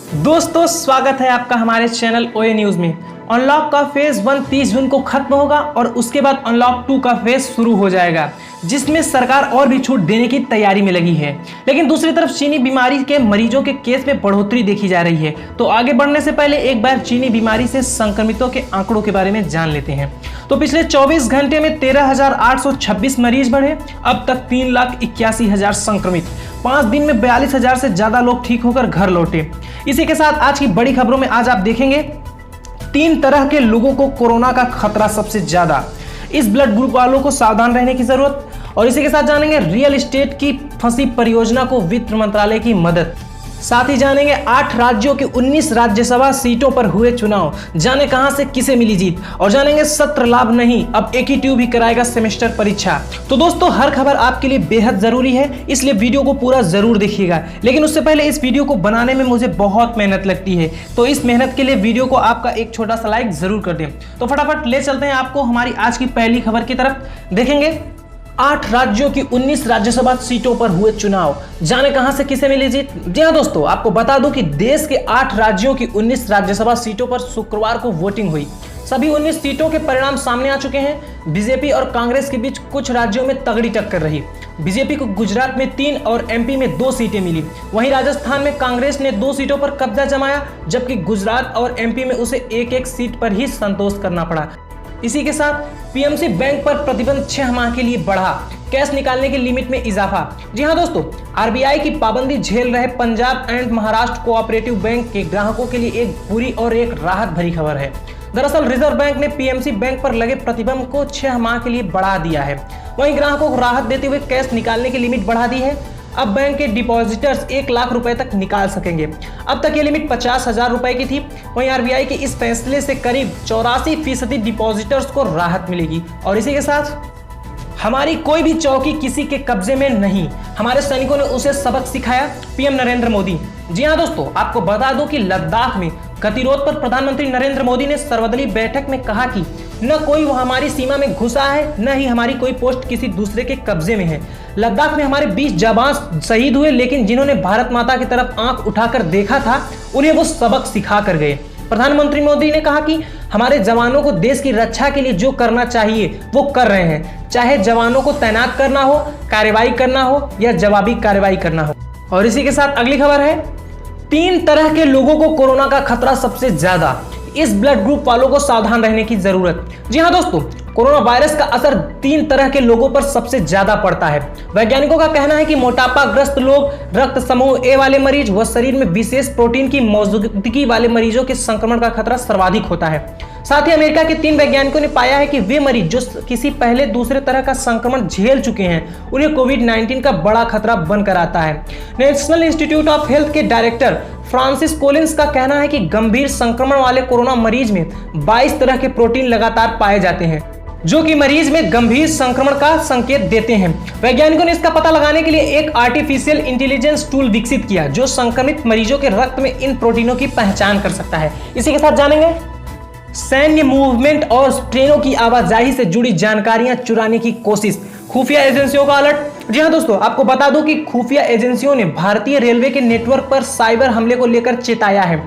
दोस्तों स्वागत है आपका हमारे चैनल ओए न्यूज में। अनलॉक का फेज 1 30 जून को खत्म होगा और उसके बाद अनलॉक 2 का फेज शुरू हो जाएगा, जिसमें सरकार और भी छूट देने की तैयारी में लगी है। लेकिन दूसरी तरफ चीनी बीमारी के मरीजों के केस में बढ़ोतरी देखी जा रही है। तो आगे बढ़ने से पहले एक बार चीनी बीमारी से संक्रमितों के आंकड़ों के बारे में जान लेते हैं। तो पिछले 24 घंटे में 13,826 मरीज बढ़े। अब तक 3,81,000 संक्रमित। 5 दिन में 42,000 से ज्यादा लोग ठीक होकर घर लौटे। इसी के साथ आज की बड़ी खबरों में आज आप देखेंगे 3 तरह के लोगों को कोरोना का खतरा सबसे ज्यादा, इस ब्लड ग्रुप वालों को सावधान रहने की जरूरत, और इसी के साथ जानेंगे रियल एस्टेट की फंसी परियोजना को वित्त मंत्रालय की मदद। साथ ही जानेंगे 8 राज्यों की 19 राज्यसभा सीटों पर हुए चुनाव, जाने कहां से किसे मिली जीत, और जानेंगे सत्र लाभ नहीं अब AKTU भी कराएगा सेमेस्टर परीक्षा। तो दोस्तों हर खबर आपके लिए बेहद जरूरी है, इसलिए वीडियो को पूरा जरूर देखिएगा। लेकिन उससे पहले इस वीडियो को बनाने में मुझे बहुत मेहनत लगती है, तो इस मेहनत के लिए वीडियो को आपका एक छोटा सा लाइक जरूर कर दें। तो फटाफट ले चलते हैं आपको हमारी आज की पहली खबर की तरफ। देखेंगे 8 राज्यों की 19 राज्यसभा सीटों पर हुए चुनाव, जाने कहां से किसे मिली जीत। जी हां दोस्तों, आपको बता दूं कि देश के 8 राज्यों की 19 राज्यसभा सीटों पर शुक्रवार को वोटिंग हुई। सभी 19 सीटों के परिणाम सामने आ चुके हैं। बीजेपी और कांग्रेस के बीच कुछ राज्यों में तगड़ी टक्कर रही। बीजेपी को गुजरात में 3 और MP में 2 सीटें मिली। वहीं राजस्थान में कांग्रेस ने 2 सीटों पर कब्जा जमाया, जबकि गुजरात और MP में उसे एक सीट पर ही संतोष करना पड़ा। इसी के साथ PMC बैंक पर प्रतिबंध 6 माह के लिए बढ़ा। कैश निकालने की लिमिट में इजाफा। जी हां दोस्तों, RBI की पाबंदी झेल रहे Punjab and Maharashtra cooperative bank के ग्राहकों के लिए एक बुरी और एक राहत भरी खबर है। दरअसल रिजर्व बैंक ने PMC बैंक पर लगे प्रतिबंध को 6 माह के लिए बढ़ा दिया है। वहीं ग्राहकों को राहत देते हुए कैश निकालने की लिमिट बढ़ा दी है। अब बैंक के डिपॉजिटर्स 1 लाख रुपए तक निकाल सकेंगे। अब तक ये लिमिट 50,000 रुपए की थी। वहीं RBI के इस फैसले से करीब 84% डिपॉजिटर्स को राहत मिलेगी। और इसी के साथ हमारी कोई भी चौकी किसी के कब्जे में नहीं, हमारे सैनिकों ने उसे सबक सिखाया, PM नरेंद्र मोदी। जी हां दोस्तों, आपको बता दूं कि लद्दाख में गतिरोध पर प्रधानमंत्री नरेंद्र मोदी ने सर्वदलीय बैठक में कहा कि न कोई हमारी सीमा में घुसा है, न ही हमारी कोई पोस्ट किसी दूसरे के कब्जे में है। लद्दाख में हमारे 20 जवान शहीद हुए, लेकिन जिन्होंने भारत माता की तरफ आंख उठाकर देखा था, उन्हें वो सबक सिखा कर गए। प्रधानमंत्री मोदी ने कहा कि हमारे जवानों को देश की रक्षा के लिए जो करना चाहिए वो कर रहे हैं, चाहे जवानों को तैनात करना हो, कार्रवाई करना हो या जवाबी कार्रवाई करना हो। और इसी के साथ अगली खबर है 3 तरह के लोगों को कोरोना का खतरा सबसे ज्यादा, इस ब्लड ग्रुप वालों को सावधान रहने की जरूरत। जी हां दोस्तों, कोरोना वायरस का असर 3 तरह के लोगों पर सबसे ज्यादा पड़ता है। वैज्ञानिकों का कहना है कि मोटापाग्रस्त लोग, रक्त समूह A वाले मरीज व शरीर में विशेष प्रोटीन की मौजूदगी वाले मरीजों के संक्रमण का खतरा सर्वाधिक होता है। साथ ही अमेरिका के 3 वैज्ञानिकों ने पाया है कि वे मरीज जो किसी पहले दूसरे तरह का संक्रमण झेल चुके हैं, उन्हें कोविड-19 का बड़ा खतरा बनकर आता है। नेशनल इंस्टीट्यूट ऑफ हेल्थ के डायरेक्टर फ्रांसिस कोलिंस का कहना है कि गंभीर संक्रमण वाले कोरोना मरीज में 22 तरह के प्रोटीन लगातार पाए जाते हैं, जो कि मरीज में गंभीर संक्रमण का संकेत देते हैं। वैज्ञानिकों ने इसका पता लगाने के लिए एक आर्टिफिशियल इंटेलिजेंस टूल विकसित किया, जो संक्रमित मरीजों के रक्त में इन प्रोटीनों की पहचान कर सकता है। इसी के साथ जानेंगे सैन्य मूवमेंट और ट्रेनों की आवाजाही से जुड़ी जानकारियां चुराने की कोशिश, खुफिया एजेंसियों का अलर्ट। जी हां दोस्तों, आपको बता दूं कि खुफिया एजेंसियों ने भारतीय रेलवे के नेटवर्क पर साइबर हमले को लेकर चेताया है।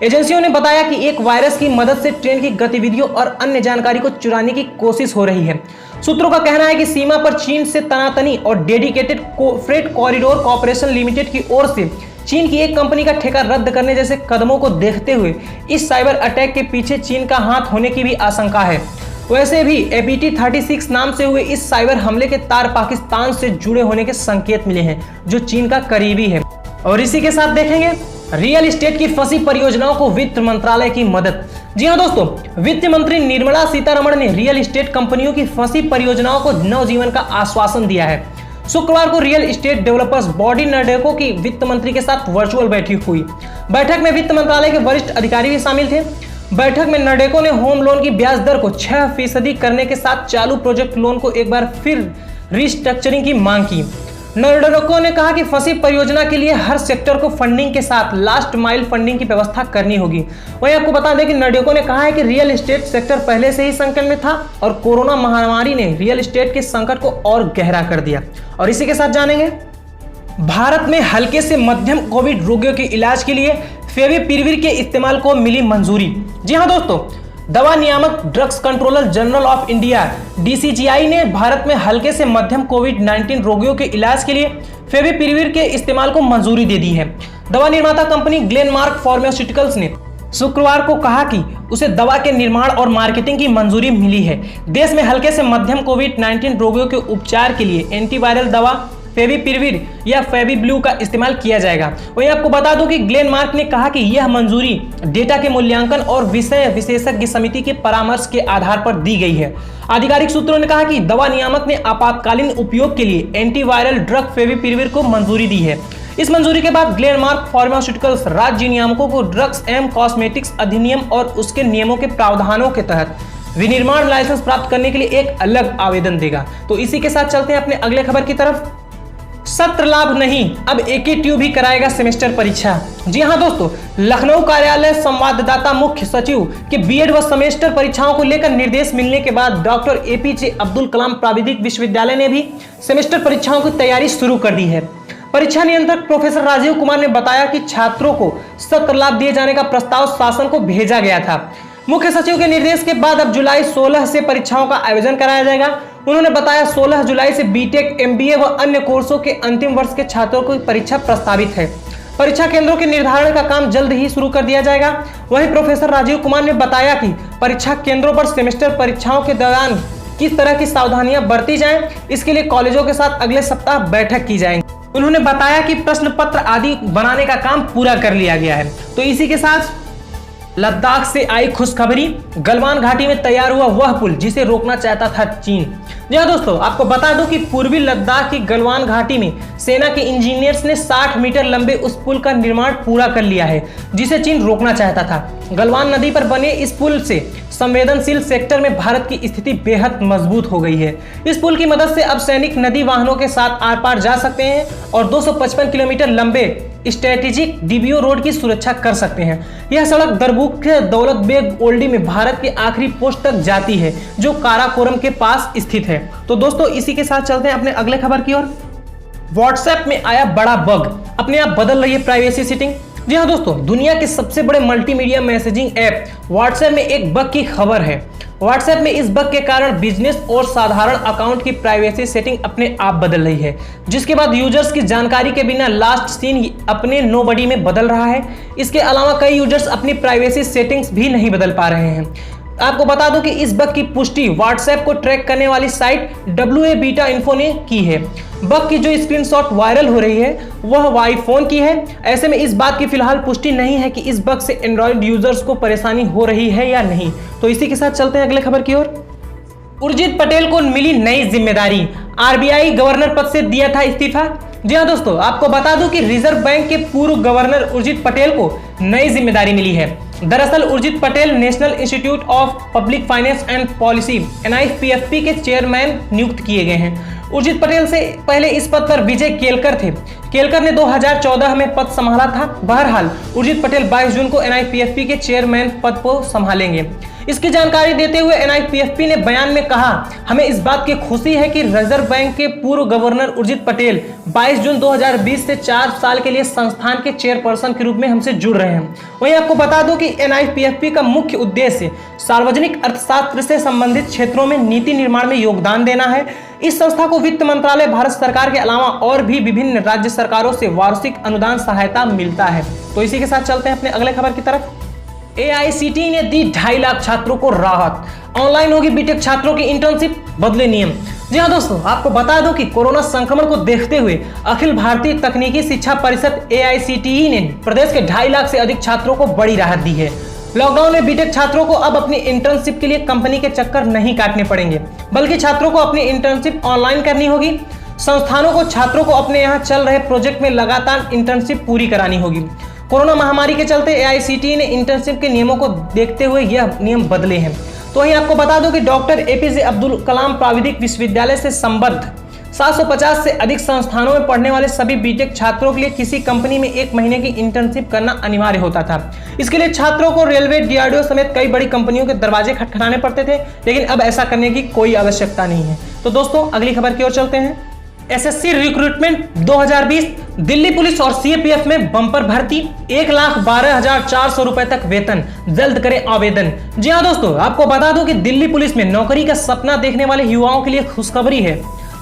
एजेंसियों ने बताया कि एक वायरस की मदद से ट्रेन की गतिविधियों और अन्य जानकारी को चुराने की कोशिश हो रही है। सूत्रों का कहना है कि सीमा पर चीन से तनातनी और dedicated freight corridor corporation limited की ओर से चीन की एक कंपनी का ठेका रद्द करने जैसे कदमों को देखते हुए इस साइबर अटैक के पीछे चीन का हाथ होने की भी आशंका है। वैसे भी APT-36 नाम से हुए इस साइबर हमले के तार पाकिस्तान से जुड़े होने के संकेत मिले हैं, जो चीन का करीबी है। और इसी के साथ देखेंगे रियल एस्टेट की फंसी परियोजनाओं को वित्त मंत्रालय की मदद। जी हां दोस्तों, वित्त मंत्री निर्मला सीतारमण ने रियल एस्टेट कंपनियों की फंसी परियोजनाओं को नवजीवन का आश्वासन दिया है। शुक्रवार को रियल एस्टेट डेवलपर्स बॉडी नर्डेको की वित्त मंत्री के साथ वर्चुअल बैठक हुई। बैठक में वित्त मंत्रालय के वरिष्ठ अधिकारी भी शामिल थे। बैठक में नर्डेको ने होम लोन की ब्याज दर को 6% करने के साथ चालू प्रोजेक्ट लोन को एक बार फिर रिस्ट्रक्चरिंग की मांग की। नर्डेको ने कहा कि फंसी परियोजना के लिए हर सेक्टर को फंडिंग के साथ लास्ट माइल फंडिंग की व्यवस्था करनी होगी। वहीं आपको बता दें कि नर्डेको ने कहा है कि रियल एस्टेट सेक्टर पहले से ही संकट में था और कोरोना महामारी ने रियल एस्टेट के संकट को और गहरा कर दिया। और इसी के साथ जानेंगे भारत में हल्के से मध्यम कोविड रोगियों के इलाज के लिए फेविपिराविर के इस्तेमाल को मिली मंजूरी। जी हाँ दोस्तों, दवा नियामक drugs controller general of India DCGI ने भारत में हल्के से मध्यम कोविड-19 रोगियों के इलाज के लिए फेविपिराविर के इस्तेमाल को मंजूरी दे दी है। दवा निर्माता कंपनी ग्लेनमार्क फार्मास्यूटिकल्स ने शुक्रवार को कहा कि उसे दवा के निर्माण और मार्केटिंग की मंजूरी मिली है। देश में हल्के से मध्यम कोविड-19 रोगियों के उपचार के लिए एंटीवायरल दवा फेविपिराविर या फेविब्लू का इस्तेमाल किया जाएगा। वहीं आपको बता दूं कि ग्लेनमार्क ने कहा कि यह मंजूरी डेटा के मूल्यांकन और विषय विशेषज्ञ समिति के परामर्श के आधार पर दी गई है। आधिकारिक सूत्रों ने कहा कि दवा नियामक ने आपातकालीन उपयोग के लिए एंटीवायरल ड्रग फेविपिराविर को मंजूरी दी है। इस मंजूरी के बाद ग्लेनमार्क फार्मास्यूटिकल्स राज्य नियामकों को ड्रग्स एवं कॉस्मेटिक्स अधिनियम और उसके नियमों के प्रावधानों के तहत विनिर्माण लाइसेंस प्राप्त करने के लिए एक अलग आवेदन देगा। तो इसी के साथ चलते हैं अपने अगले खबर की तरफ। सत्र लाभ नहीं, अब AKTU भी कराएगा सेमेस्टर परीक्षा। जी हां दोस्तों, लखनऊ कार्यालय संवाददाता मुख्य सचिव के बीएड व सेमेस्टर परीक्षाओं को लेकर निर्देश मिलने के बाद डॉक्टर APJ अब्दुल कलाम प्राविधिक विश्वविद्यालय ने भी सेमेस्टर परीक्षाओं की तैयारी शुरू कर दी है। परीक्षा नियंत्रक प्रोफेसर राजीव कुमार ने बताया कि छात्रों को सत्र लाभ दिए जाने का प्रस्ताव शासन को भेजा गया था। मुख्य सचिव के निर्देश के बाद अब जुलाई 16 से परीक्षाओं का आयोजन कराया जाएगा। उन्होंने बताया 16 जुलाई से बीटेक, MBA व अन्य कोर्सों के अंतिम वर्ष के छात्रों की परीक्षा प्रस्तावित है। परीक्षा केंद्रों के निर्धारण का काम जल्द ही शुरू कर दिया जाएगा। वहीं प्रोफेसर राजीव कुमार ने बताया कि परीक्षा केंद्रों पर सेमेस्टर परीक्षाओं के दौरान किस तरह की सावधानियां बरती जाएं, इसके लिए कॉलेजों के साथ अगले सप्ताह बैठक की जाएगी। उन्होंने बताया कि प्रश्न पत्र आदि बनाने का काम पूरा कर लिया गया है। तो इसी के साथ लद्दाख से आई खुशखबरी, गलवान घाटी में तैयार हुआ वह पुल जिसे रोकना चाहता था चीन। जी हाँ दोस्तों, आपको बता दूं कि पूर्वी लद्दाख की गलवान घाटी में सेना के इंजीनियर्स ने 60 मीटर लंबे उस पुल का निर्माण पूरा कर लिया है जिसे चीन रोकना चाहता था। गलवान नदी पर बने इस पुल से संवेदनशील सेक्टर में भारत की स्थिति बेहद मजबूत हो गई है। इस पुल की मदद से अब सैनिक नदी वाहनों के साथ आर पार जा सकते हैं और 255 किलोमीटर लंबे स्ट्रेटेजिक DBO रोड की सुरक्षा कर सकते हैं। यह सड़क दरबुक के दौलत बेग ओल्डी में भारत के आखिरी पोस्ट तक जाती है जो काराकोरम के पास स्थित है। तो दोस्तों इसी के साथ चलते हैं अपने अगले खबर की ओर। WhatsApp में आया बड़ा बग, अपने आप बदल रही है प्राइवेसी सेटिंग। जी हाँ दोस्तों, दुनिया के सबसे बड़े मल्टीमीडिया मैसेजिंग ऐप WhatsApp में एक बग की खबर है। WhatsApp में इस बग के कारण बिजनेस और साधारण अकाउंट की प्राइवेसी सेटिंग अपने आप बदल रही है, जिसके बाद यूजर्स की जानकारी के बिना लास्ट सीन अपने नोबडी में बदल रहा है। इसके अलावा कई यूजर्स अपनी प्राइवेसी सेटिंग्स भी नहीं बदल पा रहे हैं। आपको बता दूं कि इस बग की पुष्टि WhatsApp को ट्रैक करने वाली साइट WA बीटा इन्फो ने की है। बग की जो स्क्रीनशॉट वायरल हो रही है वह आईफोन की है। ऐसे में इस बात की फिलहाल पुष्टि नहीं है कि इस बग से एंड्रॉइड यूजर्स को परेशानी हो रही है या नहीं। तो इसी के साथ चलते हैं अगले खबर की ओर। उर्जित पटेल को मिली नई जिम्मेदारी, RBI गवर्नर पद से दिया था इस्तीफा। जी हाँ दोस्तों, आपको बता दूं कि रिजर्व बैंक के पूर्व गवर्नर उर्जित पटेल को नई जिम्मेदारी मिली है। दरअसल Urjit Patel national institute of public finance and policy NIPFP के चेयरमैन नियुक्त किए गए हैं। उर्जित पटेल से पहले इस पद पर विजय केलकर थे। केलकर ने 2014 में पद संभाला था। बहरहाल उर्जित पटेल 22 जून को NIPFP के चेयरमैन पद को संभालेंगे। इसकी जानकारी देते हुए NIPFP ने बयान में कहा, हमें इस बात की खुशी है कि रिजर्व बैंक के पूर्व गवर्नर उर्जित पटेल 22 जून 2020 से 4 साल के लिए संस्थान के चेयरपर्सन के रूप में हमसे जुड़ रहे हैं। वहीं आपको बता दूं कि NIPFP का मुख्य उद्देश्य सार्वजनिक अर्थशास्त्र से संबंधित क्षेत्रों में नीति निर्माण में योगदान देना है। इस संस्था को वित्त मंत्रालय, भारत सरकार के अलावा और भी विभिन्न राज्य सरकारों से वार्षिक अनुदान सहायता मिलता है। तो इसी के साथ चलते हैं अपने अगले खबर की तरफ। AICTE ने दी 2.5 लाख छात्रों को राहत, ऑनलाइन होगी बीटेक छात्रों की इंटर्नशिप, बदले नियम। जी हाँ दोस्तों, आपको बता दो कि कोरोना संक्रमण को देखते हुए अखिल भारतीय तकनीकी शिक्षा परिषद AICTE ने प्रदेश के 2.5 लाख से अधिक छात्रों को बड़ी राहत दी है। लॉकडाउन में बीटेक छात्रों को अब अपनी इंटर्नशिप के लिए कंपनी के चक्कर नहीं काटने पड़ेंगे, बल्कि छात्रों को अपनी इंटर्नशिप ऑनलाइन करनी होगी। संस्थानों को छात्रों को अपने यहाँ चल रहे प्रोजेक्ट में लगातार इंटर्नशिप पूरी करानी होगी। कोरोना महामारी के चलते AICTE ने इंटर्नशिप के नियमों को देखते हुए यह नियम बदले हैं। तो वहीं आपको बता दो कि डॉक्टर APJ अब्दुल कलाम प्राविधिक विश्वविद्यालय से संबद्ध 750 से अधिक संस्थानों में पढ़ने वाले सभी बीटेक छात्रों के लिए किसी कंपनी में 1 महीने की इंटर्नशिप करना अनिवार्य होता था। इसके लिए छात्रों को रेलवे, DRDO समेत कई बड़ी कंपनियों के दरवाजे खटखटाने पड़ते थे, लेकिन अब ऐसा करने की कोई आवश्यकता नहीं है। तो दोस्तों अगली खबर की ओर चलते हैं। एसएससी रिक्रूटमेंट 2020 दिल्ली पुलिस और सीएपीएफ में बम्पर भर्ती 1,12,400 रुपए तक वेतन, जल्द करें आवेदन। जी हाँ दोस्तों, आपको बता दूं कि दिल्ली पुलिस में नौकरी का सपना देखने वाले युवाओं के लिए खुशखबरी है।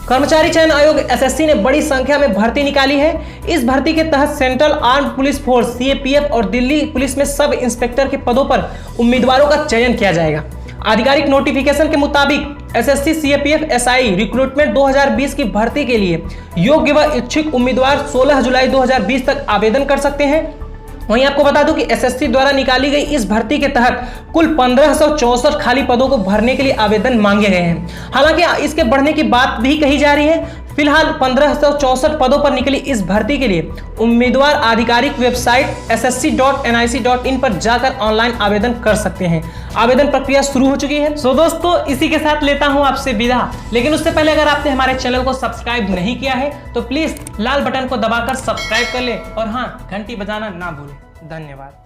कर्मचारी चयन आयोग एसएससी ने बड़ी संख्या में भर्ती निकाली है। इस भर्ती के तहत central armed police force CAPF और दिल्ली पुलिस में सब इंस्पेक्टर के पदों पर उम्मीदवारों का चयन किया जाएगा। आधिकारिक नोटिफिकेशन के मुताबिक एसएससी सीएपीएफ एसआई रिक्रूटमेंट 2020 की भर्ती के लिए योग्य व इच्छुक उम्मीदवार 16 जुलाई 2020 तक आवेदन कर सकते हैं। वहीं आपको बता दूं कि एसएससी द्वारा निकाली गई इस भर्ती के तहत कुल 1564 खाली पदों को भरने के लिए आवेदन मांगे गए हैं। हालांकि इसके बढ़ने की बात भी कही जा रही है। फिलहाल 1564 पदों पर निकली इस भर्ती के लिए उम्मीदवार आधिकारिक वेबसाइट ssc.nic.in पर जाकर ऑनलाइन आवेदन कर सकते हैं। आवेदन प्रक्रिया शुरू हो चुकी है। सो दोस्तों, इसी के साथ लेता हूं आपसे विदा। लेकिन उससे पहले अगर आपने हमारे चैनल को सब्सक्राइब नहीं किया है तो प्लीज लाल बटन को दबाकर सब्सक्राइब कर ले और हाँ, घंटी बजाना ना भूलें। धन्यवाद।